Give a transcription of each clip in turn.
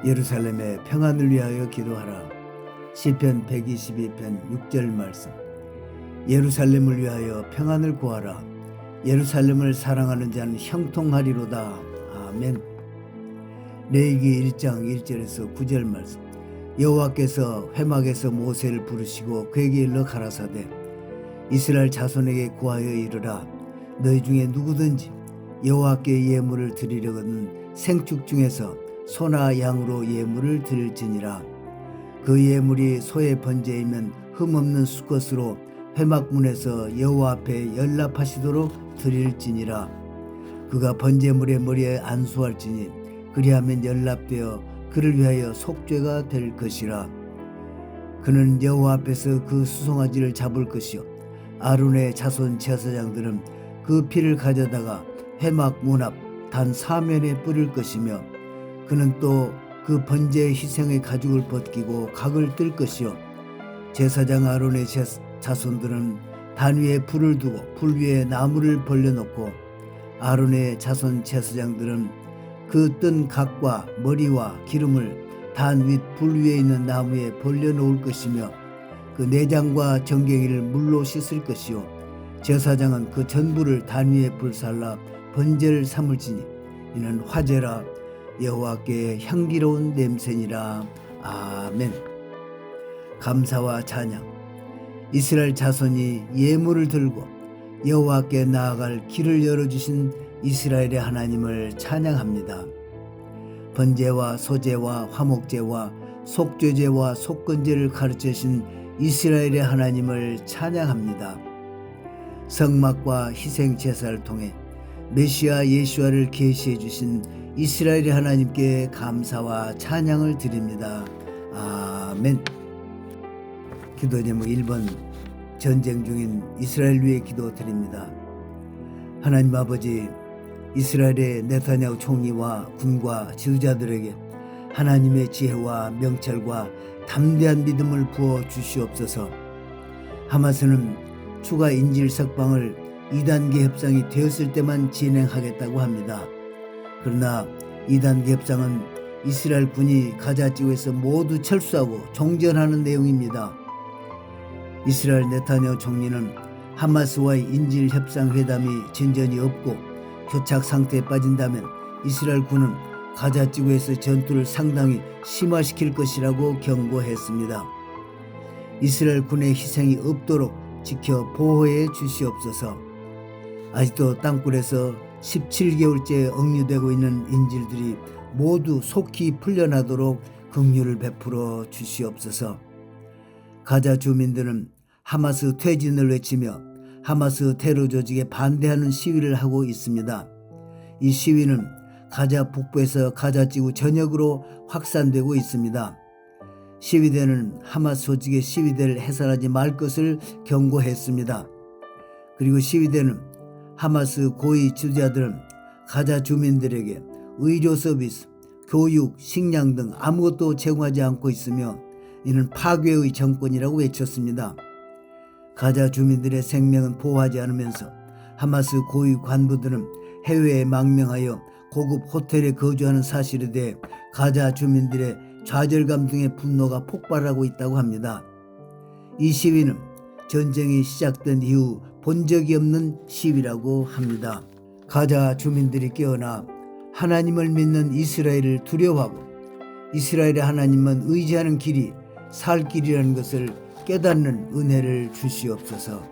예루살렘의 평안을 위하여 기도하라. 시편 122편 6절 말씀. 예루살렘을 위하여 평안을 구하라. 예루살렘을 사랑하는 자는 형통하리로다. 아멘. 레위기 1장 1절에서 9절 말씀. 여호와께서 회막에서 모세를 부르시고 그에게 일러 가라사대 이스라엘 자손에게 구하여 이르라. 너희 중에 누구든지 여호와께 예물을 드리려거든 생축 중에서 소나 양으로 예물을 드릴지니라. 그 예물이 소의 번제이면 흠없는 수컷으로 회막문에서 여호와 앞에 연납하시도록 드릴지니라. 그가 번제물의 머리에 안수할지니 그리하면 연납되어 그를 위하여 속죄가 될 것이라. 그는 여호와 앞에서 그 수송아지를 잡을 것이요 아론의 자손 제사장들은 그 피를 가져다가 회막 문 앞 단 사면에 뿌릴 것이며 그는 또 그 번제의 희생의 가죽을 벗기고 각을 뜰 것이요 제사장 아론의 자손들은 단 위에 불을 두고 불 위에 나무를 벌려놓고 아론의 자손 제사장들은 그 뜬 각과 머리와 기름을 단 윗 불 위에 있는 나무에 벌려놓을 것이며 그 내장과 정갱이를 물로 씻을 것이요 제사장은 그 전부를 단 위에 불살라 번제를 삼을지니 이는 화제라 여호와께 향기로운 냄새니라. 아멘. 감사와 찬양. 이스라엘 자손이 예물을 들고 여호와께 나아갈 길을 열어주신 이스라엘의 하나님을 찬양합니다. 번제와 소제와 화목제와 속죄제와 속건제를 가르치신 이스라엘의 하나님을 찬양합니다. 성막과 희생제사를 통해 메시아 예수아를 계시해 주신 이스라엘의 하나님께 감사와 찬양을 드립니다. 아멘. 기도 제목 1번 전쟁 중인 이스라엘 위해 기도 드립니다. 하나님 아버지, 이스라엘의 네타냐후 총리와 군과 지도자들에게 하나님의 지혜와 명철과 담대한 믿음을 부어 주시옵소서. 하마스는 추가 인질 석방을 2단계 협상이 되었을 때만 진행하겠다고 합니다. 그러나 2단계 협상은 이스라엘 군이 가자 지구에서 모두 철수하고 종전하는 내용입니다. 이스라엘 네타냐후 총리는 하마스와의 인질 협상 회담이 진전이 없고 교착 상태에 빠진다면 이스라엘 군은 가자 지구에서 전투를 상당히 심화시킬 것이라고 경고했습니다. 이스라엘 군의 희생이 없도록 지켜 보호해 주시옵소서. 아직도 땅굴에서 17개월째 억류되고 있는 인질들이 모두 속히 풀려나도록 긍휼을 베풀어 주시옵소서. 가자 주민들은 하마스 퇴진을 외치며 하마스 테러 조직에 반대하는 시위를 하고 있습니다. 이 시위는 가자 북부에서 가자 지구 전역으로 확산되고 있습니다. 시위대는 하마스 조직의 시위대를 해산하지 말 것을 경고했습니다. 그리고 시위대는 하마스 고위 지도자들은 가자 주민들에게 의료 서비스, 교육, 식량 등 아무것도 제공하지 않고 있으며 이는 파괴의 정권이라고 외쳤습니다. 가자 주민들의 생명은 보호하지 않으면서 하마스 고위 관부들은 해외에 망명하여 고급 호텔에 거주하는 사실에 대해 가자 주민들의 좌절감 등의 분노가 폭발하고 있다고 합니다. 이 시위는 전쟁이 시작된 이후 본 적이 없는 시위라고 합니다. 가자 주민들이 깨어나 하나님을 믿는 이스라엘을 두려워하고 이스라엘의 하나님만 의지하는 길이 살 길이라는 것을 깨닫는 은혜를 주시옵소서.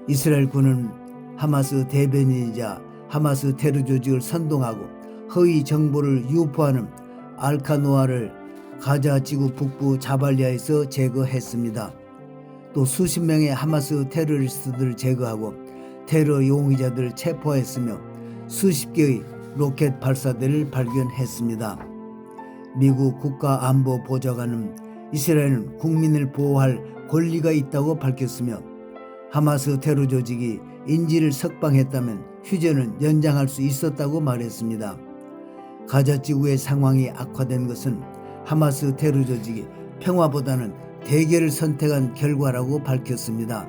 이스라엘 군은 하마스 대변인이자 하마스 테러 조직을 선동하고 허위 정보를 유포하는 알카노아를 가자 지구 북부 자발리아에서 제거했습니다. 또 수십 명의 하마스 테러리스트들을 제거하고 테러 용의자들을 체포했으며 수십 개의 로켓 발사대를 발견했습니다. 미국 국가안보보좌관은 이스라엘은 국민을 보호할 권리가 있다고 밝혔으며 하마스 테러 조직이 인질을 석방했다면 휴전은 연장할 수 있었다고 말했습니다. 가자 지구의 상황이 악화된 것은 하마스 테러 조직이 평화보다는 대결을 선택한 결과라고 밝혔습니다.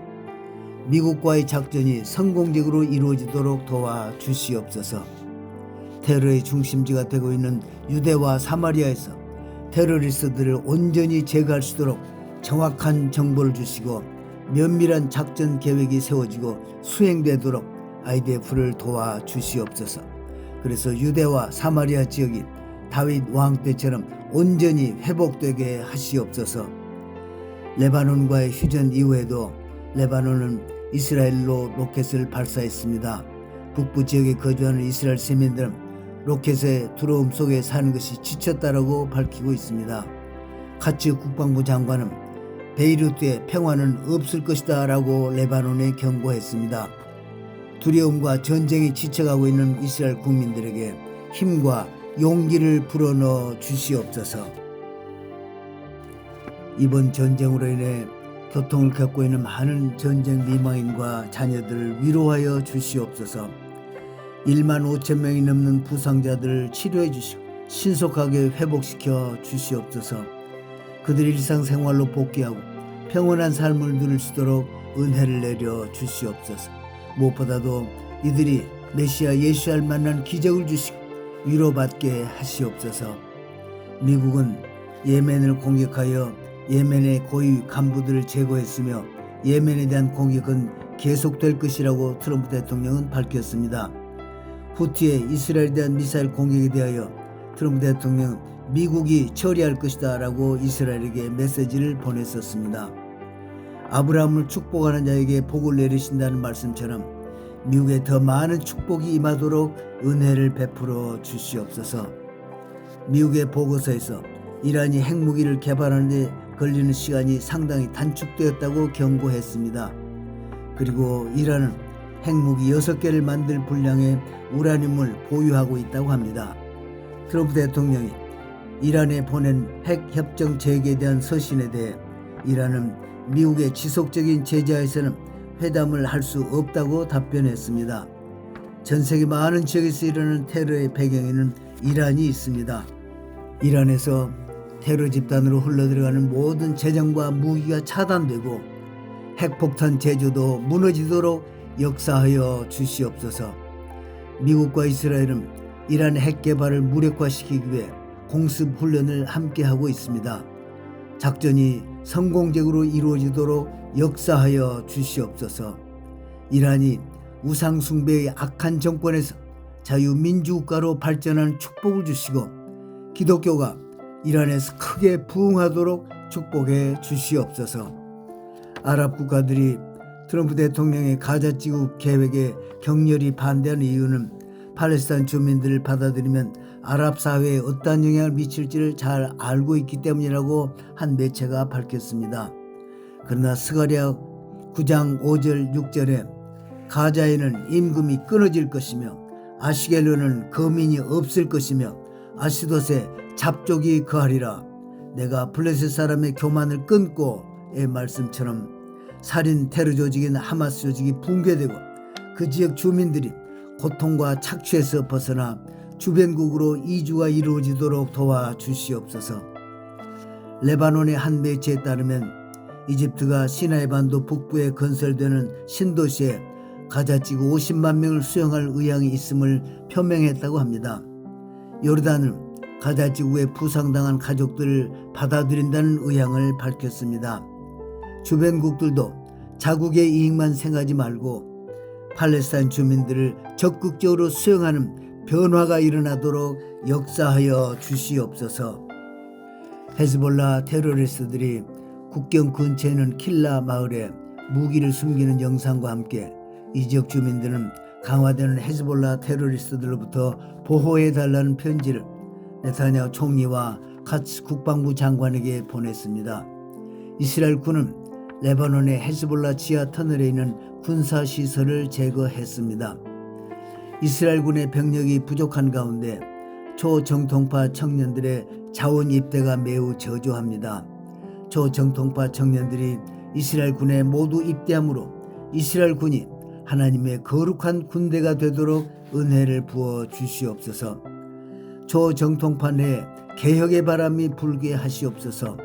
미국과의 작전이 성공적으로 이루어지도록 도와주시옵소서. 테러의 중심지가 되고 있는 유대와 사마리아에서 테러리스트들을 온전히 제거할 수 있도록 정확한 정보를 주시고 면밀한 작전 계획이 세워지고 수행되도록 IDF를 도와 주시옵소서. 그래서 유대와 사마리아 지역이 다윗 왕 때처럼 온전히 회복되게 하시옵소서. 레바논과의 휴전 이후에도 레바논은 이스라엘로 로켓을 발사했습니다. 북부 지역에 거주하는 이스라엘 시민들은 로켓의 두려움 속에 사는 것이 지쳤다라고 밝히고 있습니다. 카츠 국방부 장관은 베이루트에 평화는 없을 것이다 라고 레바논에 경고했습니다. 두려움과 전쟁에 지쳐가고 있는 이스라엘 국민들에게 힘과 용기를 불어넣어 주시옵소서. 이번 전쟁으로 인해 고통을 겪고 있는 많은 전쟁 미망인과 자녀들을 위로하여 주시옵소서. 1만 5천 명이 넘는 부상자들을 치료해 주시고 신속하게 회복시켜 주시옵소서. 그들이 일상생활로 복귀하고 평온한 삶을 누릴 수 있도록 은혜를 내려 주시옵소서. 무엇보다도 이들이 메시아 예수를 만난 기적을 주시고 위로받게 하시옵소서. 미국은 예멘을 공격하여 예멘의 고위 간부들을 제거했으며 예멘에 대한 공격은 계속될 것이라고 트럼프 대통령은 밝혔습니다. 후티의 이스라엘에 대한 미사일 공격에 대하여 트럼프 대통령은 미국이 처리할 것이다 라고 이스라엘에게 메시지를 보냈었습니다. 아브라함을 축복하는 자에게 복을 내리신다는 말씀처럼 미국에 더 많은 축복이 임하도록 은혜를 베풀어 주시옵소서. 미국의 보고서에서 이란이 핵무기를 개발하는 데 걸리는 시간이 상당히 단축되었다고 경고했습니다. 그리고 이란은 핵무기 6개를 만들 분량의 우라늄을 보유하고 있다고 합니다. 트럼프 대통령이 이란에 보낸 핵협정 재개에 대한 서신에 대해 이란은 미국의 지속적인 제재하에서는 회담을 할 수 없다고 답변했습니다. 전 세계 많은 지역에서 일어나는 테러의 배경에는 이란이 있습니다. 이란에서 테러 집단으로 흘러들어가는 모든 재정과 무기가 차단되고 핵폭탄 제조도 무너지도록 역사하여 주시옵소서. 미국과 이스라엘은 이란의 핵 개발을 무력화시키기 위해 공습 훈련을 함께하고 있습니다. 작전이 성공적으로 이루어지도록 역사하여 주시옵소서. 이란이 우상 숭배의 악한 정권에서 자유민주국가로 발전하는 축복을 주시고 기독교가 이란에서 크게 부흥하도록 축복해 주시옵소서. 아랍 국가들이 트럼프 대통령의 가자지구 계획에 격렬히 반대하는 이유는 팔레스타인 주민들을 받아들이면 아랍 사회에 어떠한 영향을 미칠지를 잘 알고 있기 때문이라고 한 매체가 밝혔습니다. 그러나 스가랴 9장 5절 6절에 가자에는 임금이 끊어질 것이며 아시겔론은 거민이 없을 것이며 아시돗에 잡족이 거하리라. 내가 블레셋 사람의 교만을 끊고의 말씀처럼 살인 테러 조직인 하마스 조직이 붕괴되고 그 지역 주민들이 고통과 착취에서 벗어나 주변국으로 이주가 이루어지도록 도와주시옵소서. 레바논의 한 매체에 따르면 이집트가 시나이 반도 북부에 건설되는 신도시에 가자지구 50만 명을 수용할 의향이 있음을 표명했다고 합니다. 요르단은 가자지구에 부상당한 가족들을 받아들인다는 의향을 밝혔습니다. 주변국들도 자국의 이익만 생각하지 말고 팔레스타인 주민들을 적극적으로 수용하는 변화가 일어나도록 역사하여 주시옵소서. 헤즈볼라 테러리스트들이 국경 근처에 있는 킬라 마을에 무기를 숨기는 영상과 함께 이 지역 주민들은 강화되는 헤즈볼라 테러리스트들로부터 보호해달라는 편지를 네타냐후 총리와 카츠 국방부 장관에게 보냈습니다. 이스라엘 군은 레바논의 헤즈볼라 지하 터널에 있는 군사시설을 제거했습니다. 이스라엘 군의 병력이 부족한 가운데 초정통파 청년들의 자원 입대가 매우 저조합니다. 초정통파 청년들이 이스라엘 군에 모두 입대함으로 이스라엘 군이 하나님의 거룩한 군대가 되도록 은혜를 부어 주시옵소서. 초정통파 내에 개혁의 바람이 불게 하시옵소서.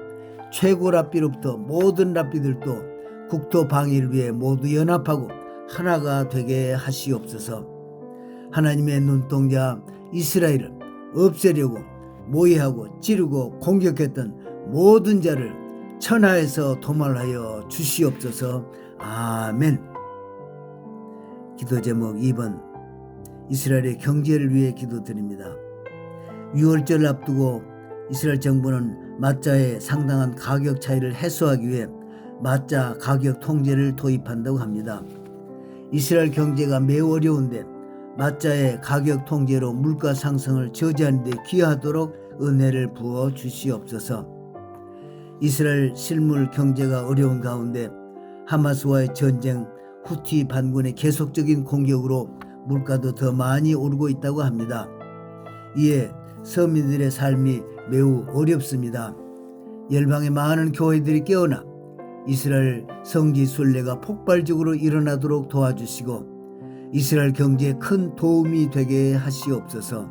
최고 랍비로부터 모든 랍비들도 국토 방위를 위해 모두 연합하고 하나가 되게 하시옵소서. 하나님의 눈동자 이스라엘을 없애려고 모의하고 찌르고 공격했던 모든 자를 천하에서 도말하여 주시옵소서. 아멘. 기도 제목 2번, 이스라엘의 경제를 위해 기도드립니다. 6월절 앞두고 이스라엘 정부는 맞자의 상당한 가격 차이를 해소하기 위해 맞자 가격 통제를 도입한다고 합니다. 이스라엘 경제가 매우 어려운데 맞자의 가격 통제로 물가 상승을 저지하는 데 기여하도록 은혜를 부어 주시옵소서. 이스라엘 실물 경제가 어려운 가운데 하마스와의 전쟁, 후티 반군의 계속적인 공격으로 물가도 더 많이 오르고 있다고 합니다. 이에 서민들의 삶이 매우 어렵습니다. 열방의 많은 교회들이 깨어나 이스라엘 성지 순례가 폭발적으로 일어나도록 도와주시고 이스라엘 경제에 큰 도움이 되게 하시옵소서.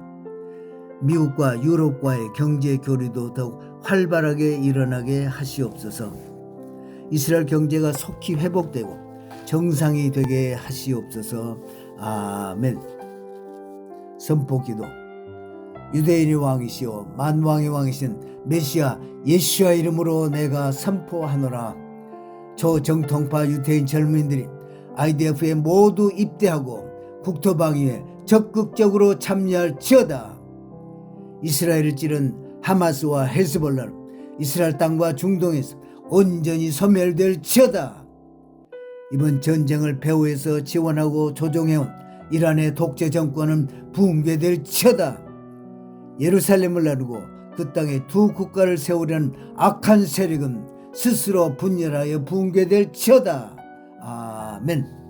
미국과 유럽과의 경제 교류도 더욱 활발하게 일어나게 하시옵소서. 이스라엘 경제가 속히 회복되고 정상이 되게 하시옵소서. 아멘. 선포기도. 유대인의 왕이시오 만왕의 왕이신 메시아 예수와 이름으로 내가 선포하노라. 초정통파 유대인 젊은이들이 IDF에 모두 입대하고 국토방위에 적극적으로 참여할지어다. 이스라엘을 찌른 하마스와 헬스볼라는 이스라엘 땅과 중동에서 온전히 소멸될지어다. 이번 전쟁을 배후에서 지원하고 조종해온 이란의 독재 정권은 붕괴될지어다. 예루살렘을 나누고 그 땅에 두 국가를 세우려는 악한 세력은 스스로 분열하여 붕괴될지어다. 아멘.